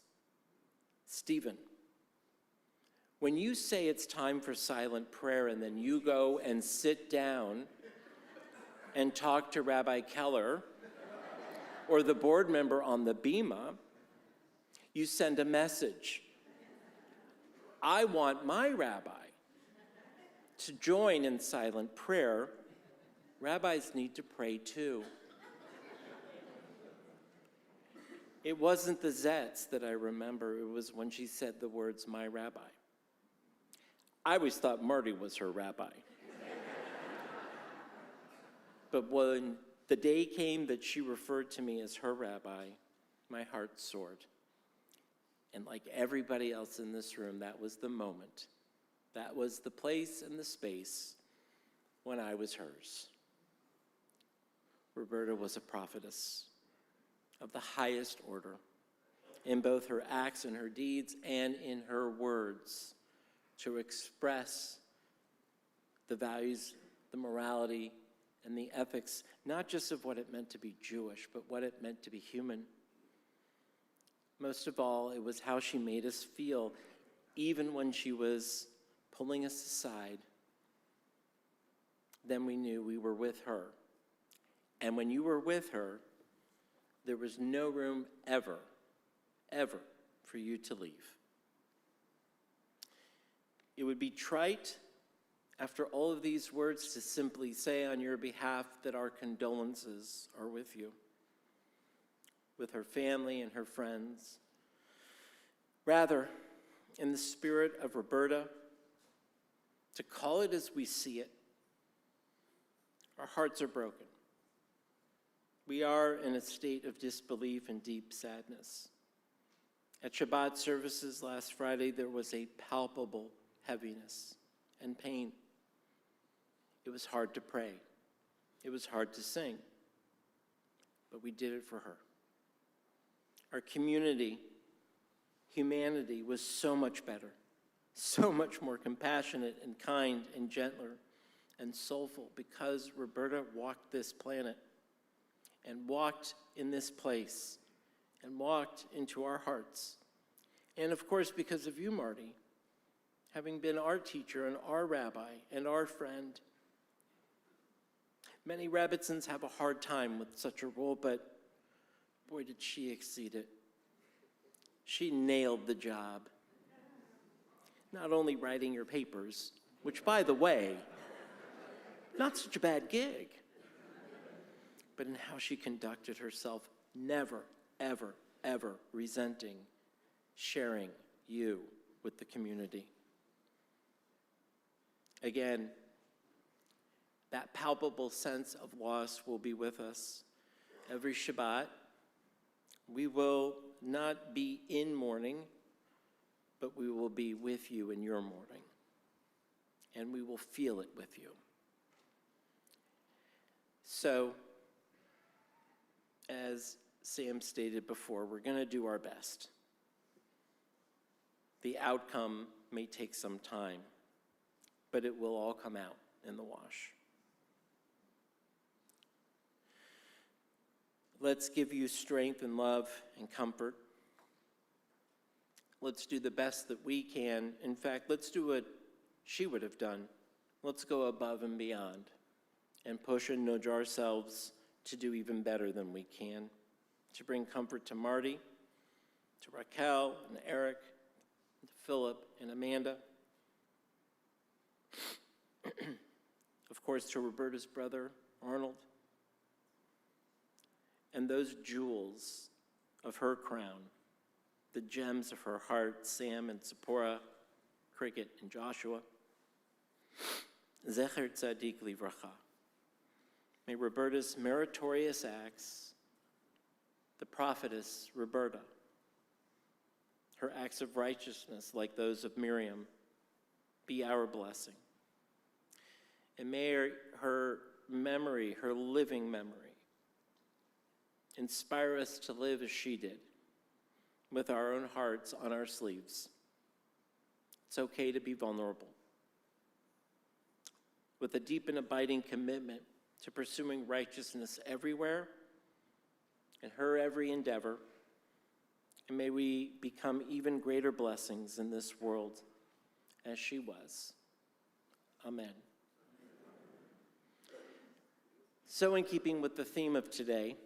Stephen, when you say it's time for silent prayer and then you go and sit down and talk to Rabbi Keller or the board member on the bima, you send a message. I want my rabbi to join in silent prayer. Rabbis need to pray too. It wasn't the Zets that I remember. It was when she said the words, my rabbi. I always thought Marty was her rabbi. But when the day came that she referred to me as her rabbi, my heart soared. And like everybody else in this room, that was the moment. That was the place and the space when I was hers. Roberta was a prophetess of the highest order in both her acts and her deeds and in her words to express the values, the morality, and the ethics, not just of what it meant to be Jewish, but what it meant to be human. Most of all, it was how she made us feel, even when she was pulling us aside. Then we knew we were with her. And when you were with her, there was no room ever, ever for you to leave. It would be trite after all of these words to simply say on your behalf that our condolences are with you, with her family and her friends. Rather, in the spirit of Roberta, to call it as we see it. Our hearts are broken. We are in a state of disbelief and deep sadness. At Shabbat services last Friday, there was a palpable heaviness and pain. It was hard to pray. It was hard to sing. But we did it for her. Our community, humanity, was so much better, so much more compassionate and kind and gentler and soulful because Roberta walked this planet and walked in this place and walked into our hearts. And of course, because of you, Marty, having been our teacher and our rabbi and our friend. Many Rebbitzins have a hard time with such a role, but boy, did she exceed it. She nailed the job. Not only writing your papers, which, by the way, not such a bad gig, but in how she conducted herself, never, ever, ever resenting sharing you with the community. Again, that palpable sense of loss will be with us every Shabbat. We will not be in mourning, but we will be with you in your mourning, and we will feel it with you. So, as Sam stated before, we're going to do our best. The outcome may take some time, but it will all come out in the wash. Let's give you strength and love and comfort. Let's do the best that we can. In fact, let's do what she would have done. Let's go above and beyond and push and nudge ourselves to do even better than we can, to bring comfort to Marty, to Raquel and Eric, to Philip and Amanda. Of course, to Roberta's brother, Arnold. And those jewels of her crown, the gems of her heart, Sam and Zipporah, Cricket and Joshua. Zecher Tzadik Livracha. May Roberta's meritorious acts, the prophetess Roberta, her acts of righteousness like those of Miriam, be our blessing. And may her memory, her living memory, inspire us to live as she did, with our own hearts on our sleeves. It's okay to be vulnerable, with a deep and abiding commitment to pursuing righteousness everywhere, in her every endeavor, and may we become even greater blessings in this world as she was. Amen. So in keeping with the theme of today,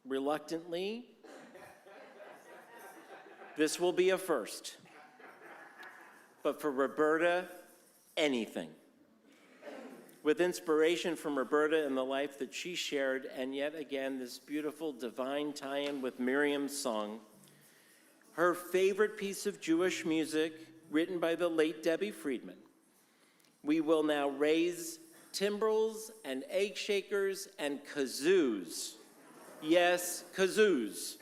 reluctantly, this will be a first. But for Roberta, anything. With inspiration from Roberta and the life that she shared, and yet again, this beautiful divine tie-in with Miriam's song, her favorite piece of Jewish music, written by the late Debbie Friedman, we will now raise timbrels and egg shakers and kazoos. Yes, kazoos.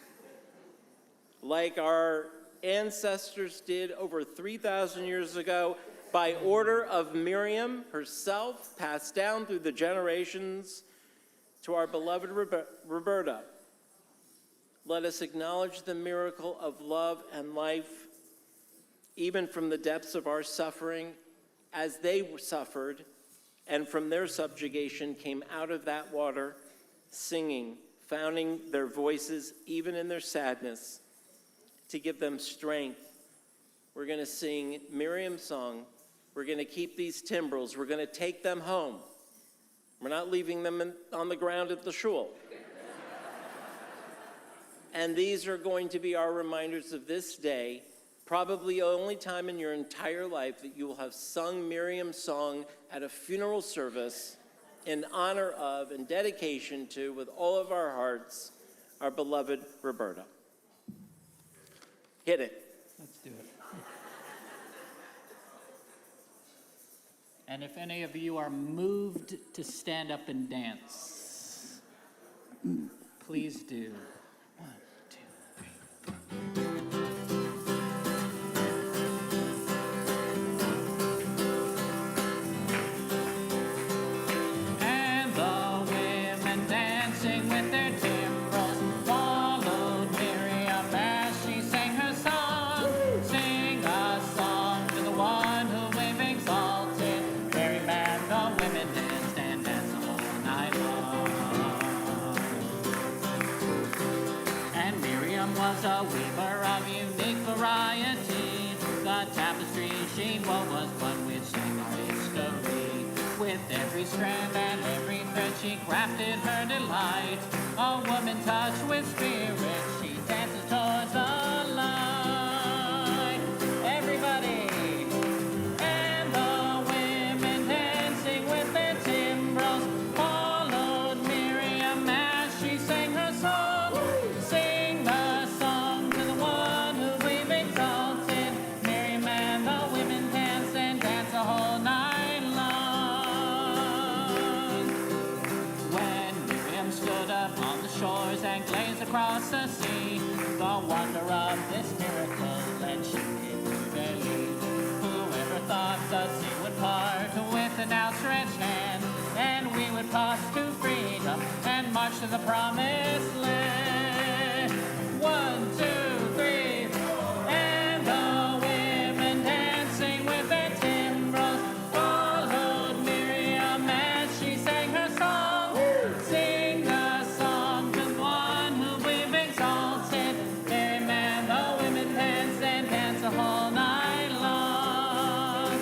Like our ancestors did over 3,000 years ago, by order of Miriam herself, passed down through the generations to our beloved Roberta. Let us acknowledge the miracle of love and life, even from the depths of our suffering, as they suffered, and from their subjugation came out of that water, singing, founding their voices, even in their sadness, to give them strength. We're going to sing Miriam's song. We're going to keep these timbrels. We're going to take them home. We're not leaving them on the ground at the shul. And these are going to be our reminders of this day, probably the only time in your entire life that you will have sung Miriam's song at a funeral service in honor of and dedication to, with all of our hearts, our beloved Roberta. Hit it. Let's do it. And if any of you are moved to stand up and dance, please do. 1, 2, 3. And the women dancing with their timbrels followed Miriam as she sang her song. Sing a song to the one who we've exalted. Merry man, the women danced and danced all night long. And Miriam was a weaver of unique variety. The tapestry she wove was one which sang our history. With every strand and every thread she crafted her delight. A woman touched with spirit, she dances towards the light. Everybody! And the women dancing with their timbrels followed Miriam as she sang her song. Sing the song to the one who we've exalted. Miriam and the women dance and dance the whole night long. When Miriam stood up on the shores and gazed across the sea, the wonder of this miracle led she to believe. Whoever thought the sea would part with an outstretched hand, and we would pass to freedom and march to the promised land. 1, 2, 3, and the women dancing with their timbrels followed Miriam as she sang her song. Sing the song to the one who we've exalted. Merry man, the women dance and dance the whole night long.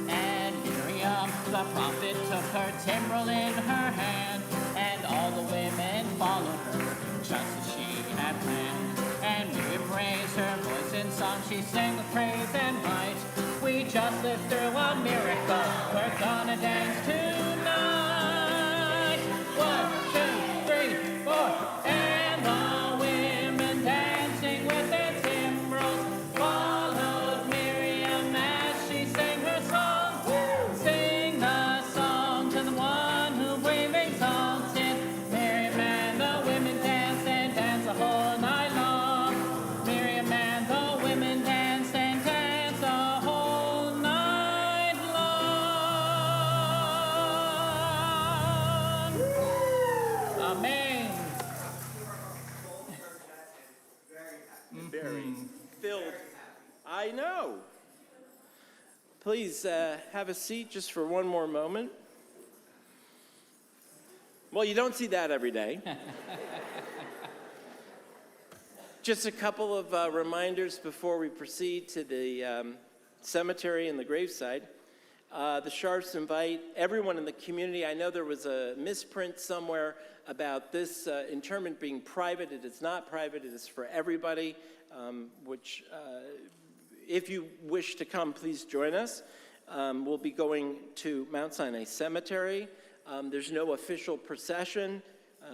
And Miriam, the prophet, took her timbrel in her hand, and all the women followed her, just as she had planned. And Miriam raised her voice in song, she sang with praise and might. We just lived through a miracle, we're gonna dance tonight. 1, 2, 3, 4, and the women dancing with their timbrels followed Miriam as she sang her song. Sing the song to the one who we've exalted. Merry man, the women dance and dance the whole night long. Miriam and the women dance and dance the whole night long. Amen. Very filled. I know. Please have a seat just for one more moment. Well, you don't see that every day. Just a couple of reminders before we proceed to the cemetery and the graveside. The Scharfs invite everyone in the community. I know there was a misprint somewhere about this interment being private. It is not private. It is for everybody, if you wish to come, please join us. We'll be going to Mount Sinai Cemetery. There's no official procession.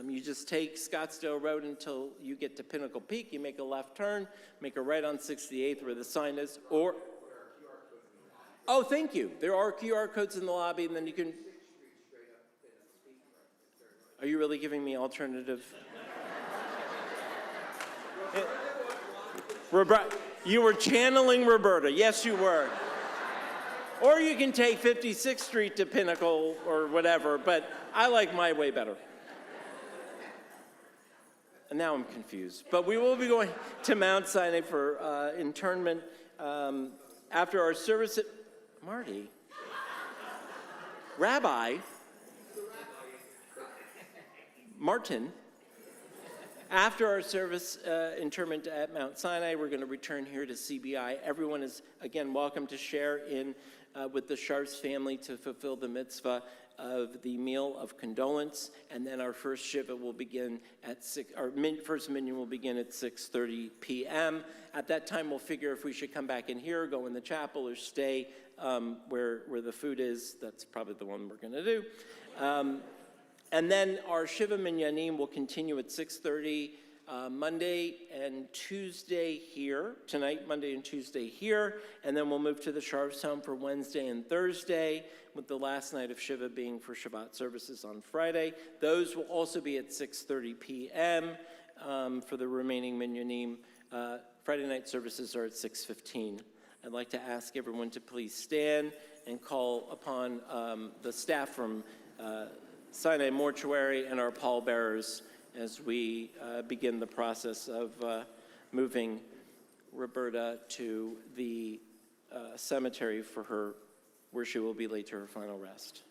You just take Scottsdale Road until you get to Pinnacle Peak. You make a left turn, make a right on 68th where the sign is, or... Oh, thank you. There are QR codes in the lobby, and then you can... Are you really giving me alternative? Roberta, you were channeling Roberta. Yes, you were. Or you can take 56th Street to Pinnacle or whatever, but I like my way better. And now I'm confused. But we will be going to Mount Sinai for internment after our service at... Marty? Rabbi? Martin? After our service interment at Mount Sinai, we're going to return here to CBI. Everyone is, again, welcome to share in with the Scharf's family to fulfill the mitzvah of the meal of condolence. And then our first shiva will begin at first minyan will begin at 6:30 p.m. At that time, we'll figure if we should come back in here, go in the chapel, or stay where the food is. That's probably the one we're going to do. And then our Shiva Minyanim will continue at 6:30 Monday and Tuesday here. Tonight, Monday and Tuesday here. And then we'll move to the Scharf's home for Wednesday and Thursday, with the last night of Shiva being for Shabbat services on Friday. Those will also be at 6:30 p.m. For the remaining Minyanim. Friday night services are at 6:15. I'd like to ask everyone to please stand and call upon the staff from Sinai Mortuary and our pallbearers as we begin the process of moving Roberta to the cemetery for where she will be laid to her final rest.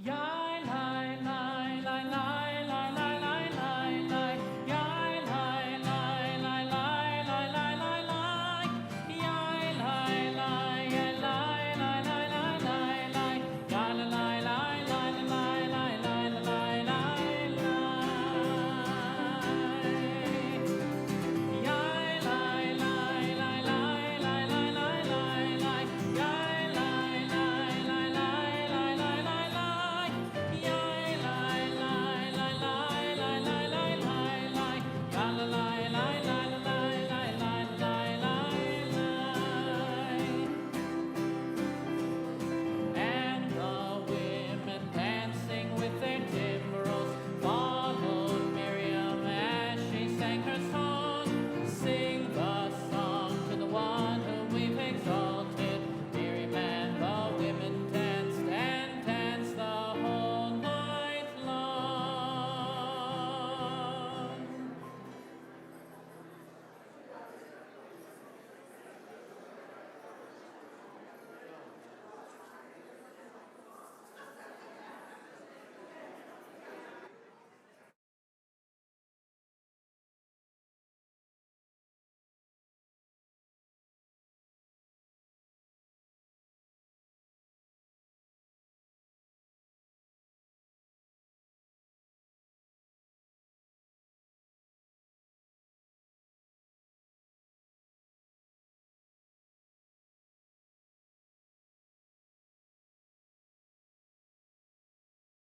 Yah